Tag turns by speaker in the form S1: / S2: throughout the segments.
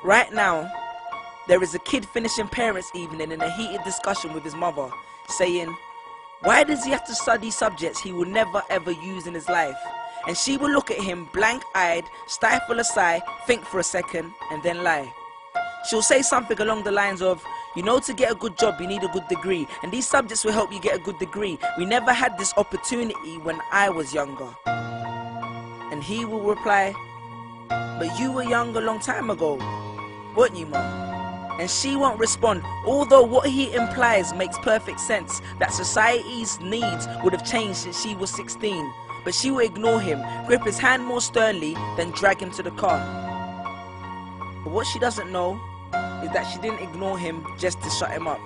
S1: Right now, there is a kid finishing parents' evening in a heated discussion with his mother, saying, why does he have to study subjects he will never ever use in his life? And she will look at him blank-eyed, stifle a sigh, think for a second, and then lie. She'll say something along the lines of, you know, to get a good job you need a good degree, and these subjects will help you get a good degree. We never had this opportunity when I was younger. And he will reply, but you were young a long time ago, weren't you, Mum? And she won't respond, although what he implies makes perfect sense, that society's needs would have changed since she was 16. But she will ignore him, grip his hand more sternly, then drag him to the car. But what she doesn't know is that she didn't ignore him just to shut him up.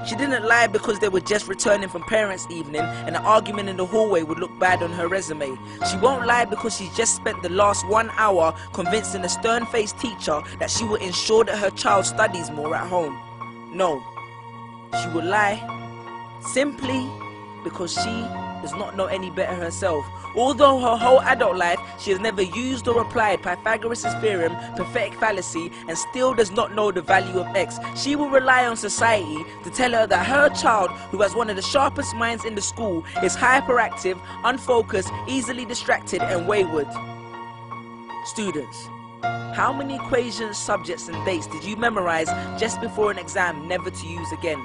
S1: She didn't lie because they were just returning from parents' evening and an argument in the hallway would look bad on her resume. She won't lie because she just spent the last 1 hour convincing a stern-faced teacher that she will ensure that her child studies more at home. No, she will lie simply because she does not know any better herself. Although her whole adult life she has never used or applied Pythagoras' theorem, pathetic fallacy, and still does not know the value of x, she will rely on society to tell her that her child, who has one of the sharpest minds in the school, is hyperactive, unfocused, easily distracted, and wayward. Students, how many equations, subjects, and dates did you memorize just before an exam never to use again?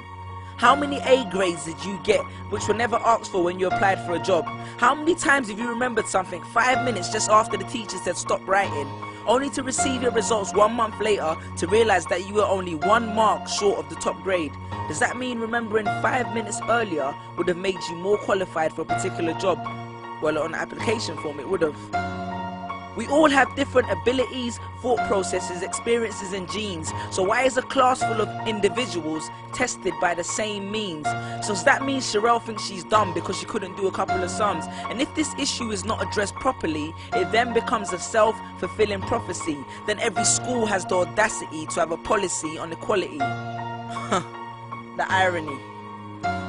S1: How many A grades did you get which were never asked for when you applied for a job? How many times have you remembered something 5 minutes just after the teacher said stop writing, only to receive your results 1 month later to realize that you were only 1 mark short of the top grade? Does that mean remembering 5 minutes earlier would have made you more qualified for a particular job? Well, on the application form it would have. We all have different abilities, thought processes, experiences and genes. So why is a class full of individuals tested by the same means? So does that mean Sherelle thinks she's dumb because she couldn't do a couple of sums? And if this issue is not addressed properly, it then becomes a self-fulfilling prophecy. Then every school has the audacity to have a policy on equality. The irony.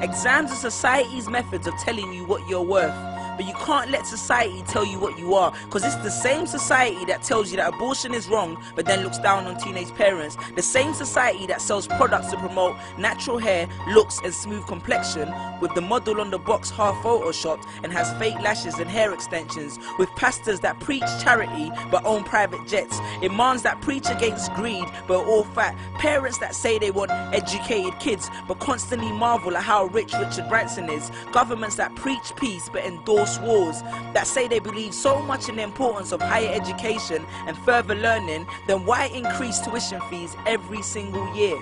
S1: Exams are society's methods of telling you what you're worth. But you can't let society tell you what you are, because it's the same society that tells you that abortion is wrong but then looks down on teenage parents. The same society that sells products to promote natural hair, looks and smooth complexion, with the model on the box half photoshopped and has fake lashes and hair extensions, with pastors that preach charity but own private jets, imams that preach against greed but are all fat, parents that say they want educated kids but constantly marvel at how rich Richard Branson is, governments that preach peace but endorse wars, that say they believe so much in the importance of higher education and further learning, then why increase tuition fees every single year?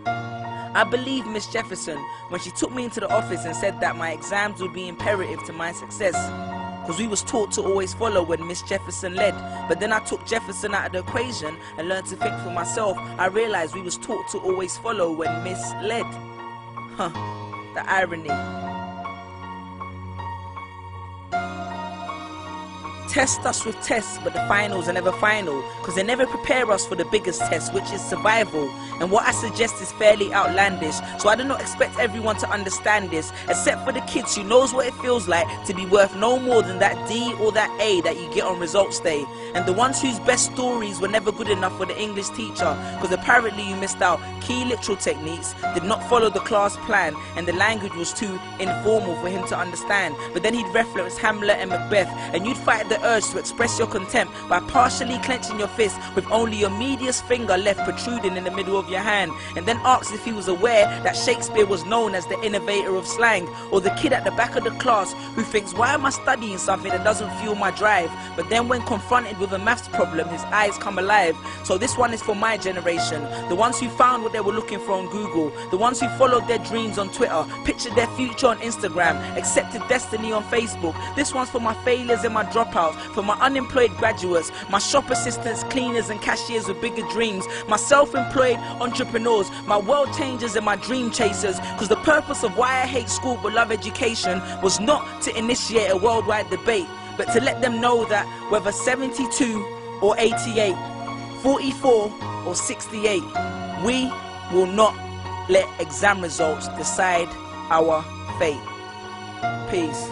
S1: I believe Miss Jefferson when she took me into the office and said that my exams would be imperative to my success, because we was taught to always follow when Miss Jefferson led. But then I took Jefferson out of the equation and learned to think for myself. I realized we was taught to always follow when Miss led. The irony. Test us with tests, but the finals are never final, because they never prepare us for the biggest test, which is survival. And what I suggest is fairly outlandish, so I do not expect everyone to understand this, except for the kids who knows what it feels like to be worth no more than that D or that A that you get on results day, and the ones whose best stories were never good enough for the English teacher, because apparently you missed out key literal techniques, did not follow the class plan, and the language was too informal for him to understand. But then he'd reference Hamlet and Macbeth, and you'd fight the urge to express your contempt by partially clenching your fist with only your medius finger left protruding in the middle of your hand, and then asked if he was aware that Shakespeare was known as the innovator of slang. Or the kid at the back of the class who thinks, why am I studying something that doesn't fuel my drive? But then when confronted with a maths problem, his eyes come alive. So this one is for my generation, the ones who found what they were looking for on Google, the ones who followed their dreams on Twitter, pictured their future on Instagram, accepted destiny on Facebook. This one's for my failures and my dropouts, for my unemployed graduates, my shop assistants, cleaners and cashiers with bigger dreams, my self-employed entrepreneurs, my world changers and my dream chasers, because the purpose of why I hate school but love education was not to initiate a worldwide debate, but to let them know that whether 72 or 88, 44 or 68, we will not let exam results decide our fate. Peace.